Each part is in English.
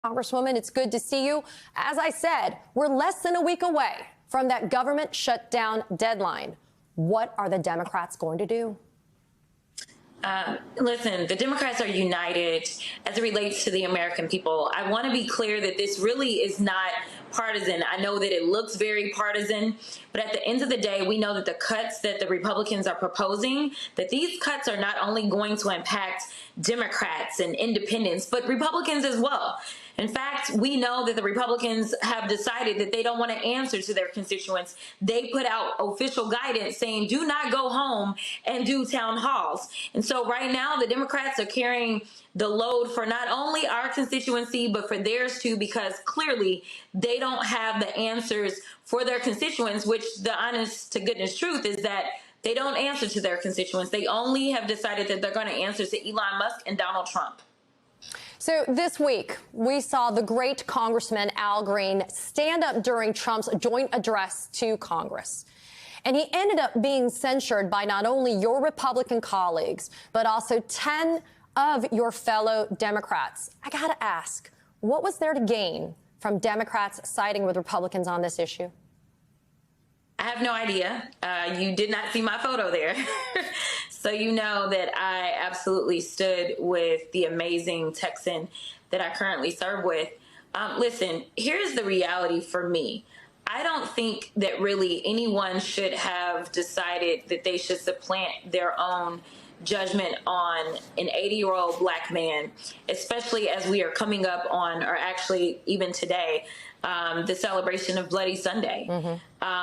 Congresswoman, it's good to see you. As I said, we're less than a week away from that government shutdown deadline. What are the Democrats going to do? Listen, the Democrats are united as it relates to the American people. I want to be clear that this really is not partisan. I know that it looks very partisan, but at the end of the day, we know that the cuts that the Republicans are proposing, that these cuts are not only going to impact Democrats and independents, but Republicans as well. In fact, we know that the Republicans have decided that they don't want to answer to their constituents. They put out official guidance saying, do not go home and do town halls. And so right now, the Democrats are carrying the load for not only our constituency, but for theirs too, because clearly they don't have the answers for their constituents, which the honest to goodness truth is that they don't answer to their constituents. They only have decided that they're going to answer to Elon Musk and Donald Trump. So this week, we saw the great Congressman Al Green stand up during Trump's joint address to Congress. And he ended up being censured by not only your Republican colleagues, but also 10 of your fellow Democrats. I got to ask, what was there to gain from Democrats siding with Republicans on this issue? I have no idea. You did not see my photo there. So you know that I absolutely stood with the amazing Texan that I currently serve with. Listen, here's the reality for me. I don't think that really anyone should have decided that they should supplant their own judgment on an 80-year-old black man, especially as we are coming up on, or actually even today, the celebration of Bloody Sunday,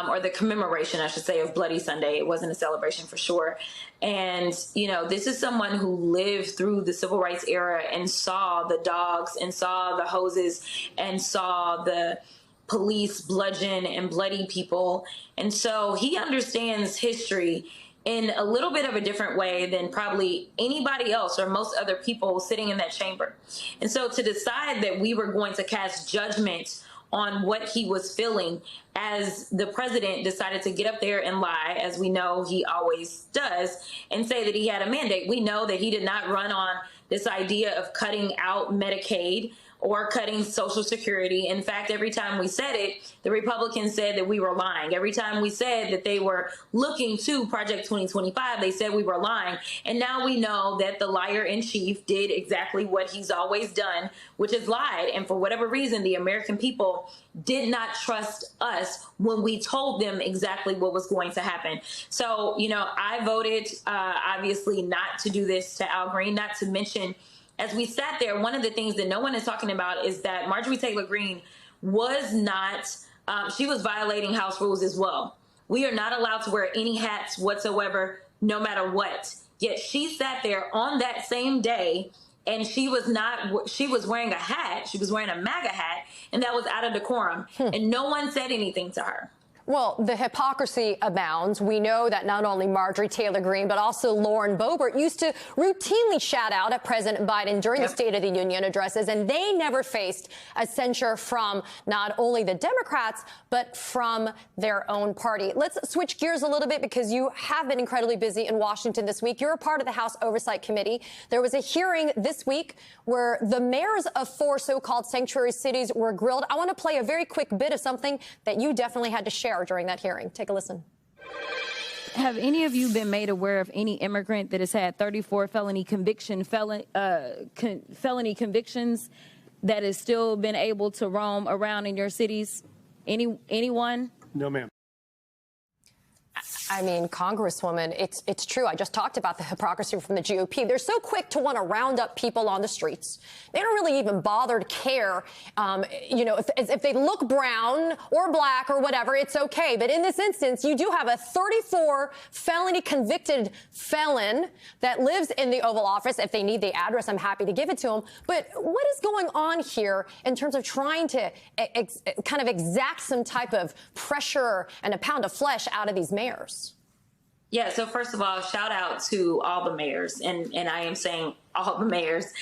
or the commemoration, I should say, of Bloody Sunday. It wasn't a celebration for sure. And, you know, this is someone who lived through the civil rights era and saw the dogs and saw the hoses and saw the police bludgeon and bloody people. And so he understands history in a little bit of a different way than probably anybody else or most other people sitting in that chamber. And so to decide that we were going to cast judgment on what he was feeling as the president decided to get up there and lie, as we know he always does, and say that he had a mandate. We know that he did not run on this idea of cutting out Medicaid or cutting Social Security. In fact, every time we said it, the Republicans said that we were lying. Every time we said that they were looking to Project 2025, they said we were lying. And now we know that the liar in chief did exactly what he's always done, which is lied. And for whatever reason, the American people did not trust us when we told them exactly what was going to happen. So, you know, I voted, obviously, not to do this to Al Green, not to mention, as we sat there, one of the things that no one is talking about is that Marjorie Taylor Greene was not, she was violating House rules as well. We are not allowed to wear any hats whatsoever, no matter what. Yet she sat there on that same day and she was wearing a hat. She was wearing a MAGA hat, and that was out of decorum. And no one said anything to her. Well, the hypocrisy abounds. We know that not only Marjorie Taylor Greene, but also Lauren Boebert used to routinely shout out at President Biden during the State of the Union addresses, and they never faced a censure from not only the Democrats, but from their own party. Let's switch gears a little bit because you have been incredibly busy in Washington this week. You're a part of the House Oversight Committee. There was a hearing this week where the mayors of 4 so-called sanctuary cities were grilled. I want to play a very quick bit of something that you definitely had to share during that hearing. Take a listen. Have any of you been made aware of any immigrant that has had 34 felony convictions that has still been able to roam around in your cities? Anyone? No, ma'am. I mean, Congresswoman, it's true. I just talked about the hypocrisy from the GOP. They're so quick to want to round up people on the streets. They don't really even bother to care, you know, if they look brown or black or whatever, it's okay. But in this instance, you do have a 34 felony convicted felon that lives in the Oval Office. If they need the address, I'm happy to give it to them. But what is going on here in terms of trying to kind of exact some type of pressure and a pound of flesh out of these mayors? Yeah, so first of all, shout out to all the mayors. And I am saying all the mayors.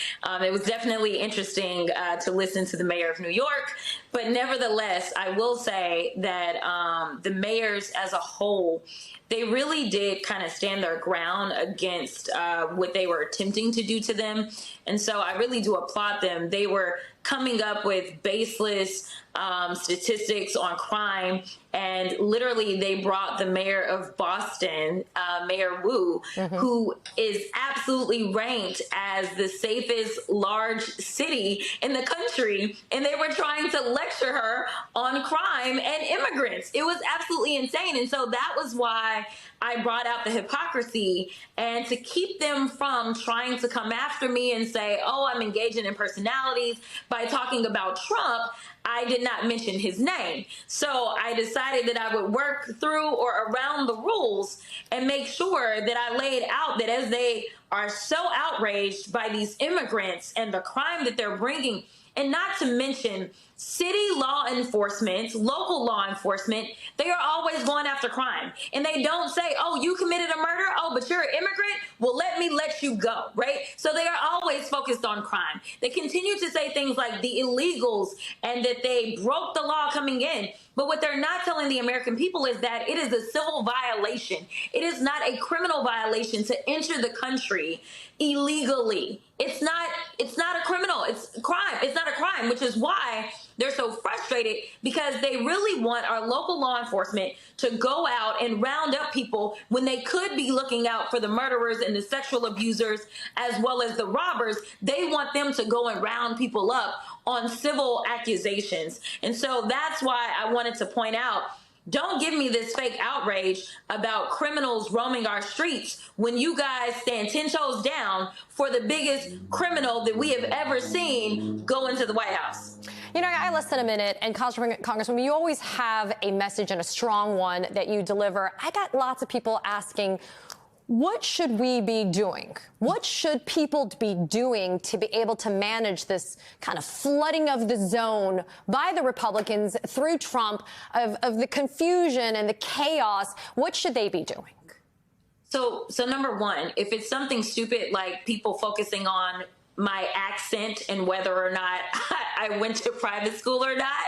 It was definitely interesting to listen to the mayor of New York, but nevertheless, I will say that the mayors as a whole, they really did kind of stand their ground against what they were attempting to do to them. And so I really do applaud them. They were coming up with baseless statistics on crime. And literally, they brought the mayor of Boston, Mayor Wu, who is absolutely ranked as the safest large city in the country. And they were trying to lecture her on crime and immigrants. It was absolutely insane. And so that was why I brought out the hypocrisy, and to keep them from trying to come after me and say, oh, I'm engaging in personalities by talking about Trump, I did not mention his name. So I decided that I would work through or around the rules and make sure that I laid out that as they are so outraged by these immigrants and the crime that they're bringing, and not to mention city law enforcement, local law enforcement, they are always going after crime. And they don't say, oh, you committed a murder? Oh, but you're an immigrant? Well, let you go, right? So they are always focused on crime. They continue to say things like the illegals and that they broke the law coming in. But what they're not telling the American people is that it is a civil violation. It is not a criminal violation to enter the country illegally. It's not a criminal. It's a crime. It's not a crime, which is why they're so frustrated, because they really want our local law enforcement to go out and round up people when they could be looking out for the murderers and the sexual abusers as well as the robbers. They want them to go and round people up on civil accusations. And so that's why I wanted to point out, don't give me this fake outrage about criminals roaming our streets when you guys stand 10 toes down for the biggest criminal that we have ever seen go into the White House. You know, I less than a minute, and Congresswoman, you always have a message and a strong one that you deliver. I got lots of people asking, what should we be doing? What should people be doing to be able to manage this kind of flooding of the zone by the Republicans through Trump of the confusion and the chaos? What should they be doing? So number one, if it's something stupid like people focusing on my accent and whether or not I went to private school or not,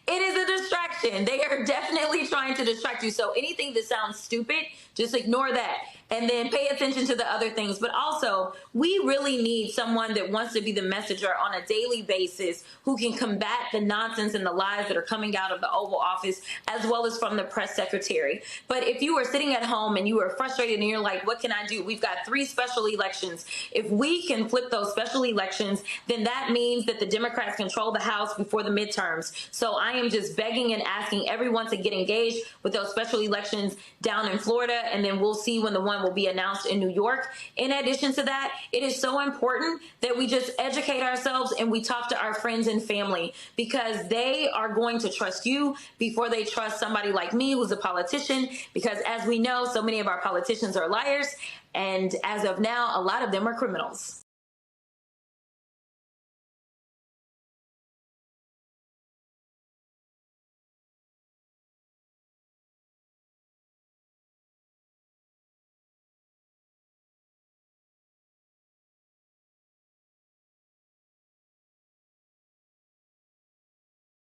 it is a distraction. They are definitely trying to distract you. So anything that sounds stupid, just ignore that and then pay attention to the other things. But also, we really need someone that wants to be the messenger on a daily basis who can combat the nonsense and the lies that are coming out of the Oval Office as well as from the press secretary. But if you are sitting at home and you are frustrated and you're like, what can I do? We've got 3 special elections. If we can flip those special elections, then that means that the Democrats control the House before the midterms. So I am just begging and asking everyone to get engaged with those special elections down in Florida, and then we'll see when the one will be announced in New York. In addition to that, it is so important that we just educate ourselves and we talk to our friends and family, because they are going to trust you before they trust somebody like me who's a politician, because as we know, so many of our politicians are liars, and as of now, a lot of them are criminals.